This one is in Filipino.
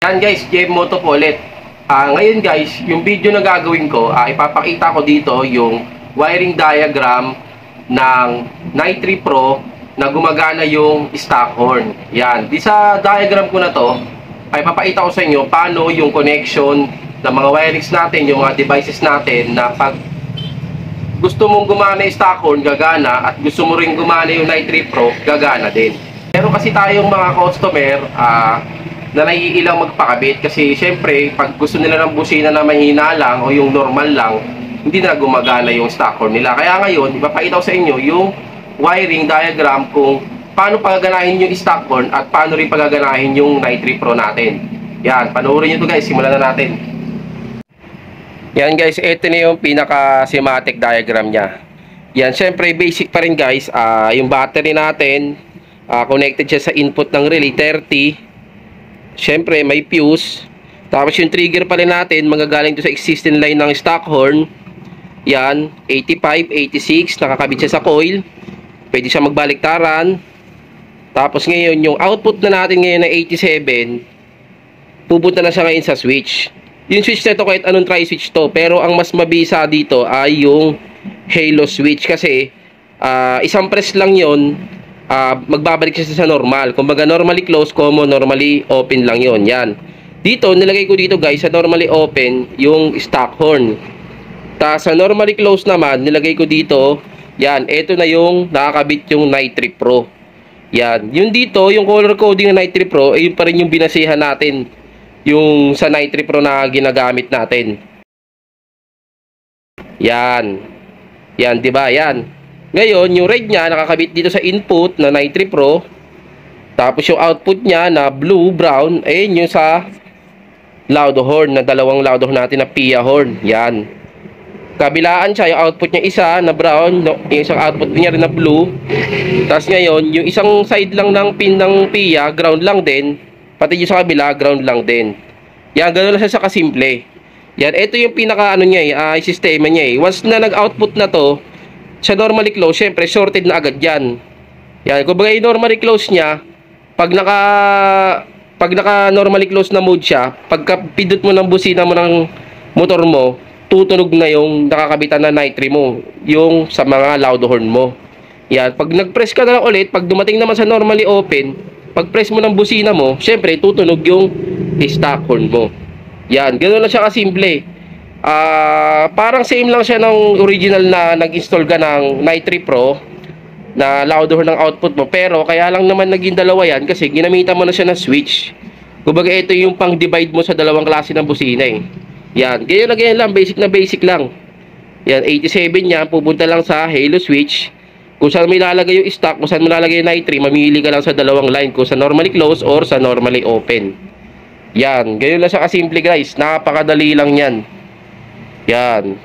Yan guys, JM Moto po ulit. Ngayon guys, yung video na gagawin ko, ipapakita ko dito yung wiring diagram ng Night 3 Pro na gumagana yung stock horn. Yan, di sa diagram ko na to, ay papakita ko sa inyo paano yung connection ng mga wirings natin, yung mga devices natin na pag gusto mong gumana yung stock horn, gagana, at gusto mo rin gumana yung Night 3 Pro, gagana din. Pero kasi tayong mga customer, na naiilang magpakabit kasi syempre pag gusto nila ng busina na mahina lang o yung normal lang, hindi na gumagana yung stock horn nila. Kaya ngayon, ipapakita ko sa inyo yung wiring diagram kung paano pagaganahin yung stock horn at paano rin pagaganahin yung Night 3 Pro natin. Yan, panoorin nyo ito guys, simulan na natin. Yan guys, ito na yung pinaka schematic diagram nya. Yan, syempre basic pa rin guys, yung battery natin connected siya sa input ng relay 30. Syempre may fuse. Tapos yung trigger pa rin natin magagaling to sa existing line ng stock horn. Yan, 85, 86, nakakabit siya sa coil. Pwede siya magbaliktaran. Tapos ngayon yung output na natin ngayon na 87, pupunta na siya ngayon sa switch. Yung switch na ito kahit anong tri-switch to, pero ang mas mabisa dito ay yung halo switch kasi isang press lang yon, magbabalik siya sa normal. Kumbaga normally close, common, normally open lang yon. Yan. Dito, nilagay ko dito guys, sa normally open, yung stock horn. Tapos sa normally close naman, nilagay ko dito, yan, ito na yung nakakabit yung Night 3 Pro. Yan. Yung dito, yung color coding ng Night 3 Pro, yun pa rin yung binasihan natin. Yung sa Night 3 Pro na ginagamit natin. Yan. Yan, diba? Yan. Ngayon, yung red niya nakakabit dito sa input na Night 3 Pro. Tapos yung output niya na blue, brown, ayun yung sa loud horn, na dalawang loud horn natin na PIA horn. Yan. Kabilaan siya, yung output niya isa na brown, yung isang output niya rin na blue. Tapos ngayon, yung isang side lang ng pin ng PIA, ground lang din. Pati yung sa kabila, ground lang din. Yan, gano'n lang siya sa kasimple. Yan, ito yung pinaka ano niya yung sistema niya Once na nag-output na to, sa normally close, syempre shorted na agad yan. Yan, kumbaga yung normally close niya, pag naka normally close na mode siya, pagka pindot mo ng busina mo ng motor mo, tutunog na yung nakakabitan na Night 3 mo, yung sa mga loud horn mo. Yan, pag nag-press ka na lang ulit, pag dumating naman sa normally open, pag press mo ng busina mo, syempre tutunog yung stock horn mo. Yan, ganoon lang siya kasimple. Parang same lang siya ng original na nag-install ka ng Night 3 Pro na loud horn ng output mo, pero kaya lang naman naging dalawa yan kasi ginamitan mo na siya ng switch. Kumbaga ito yung pang divide mo sa dalawang klase ng busina Yan, ganyan na ganyan lang, basic na basic lang. Yan, 87 yan, pupunta lang sa halo switch. Kung saan mo ilalagay yung stock, kung saan mo ilalagay yung Night 3, mamili ka lang sa dalawang line, kung sa normally close or sa normally open. Yan, ganyan lang siya kasimple guys, napakadali lang yan. Yan.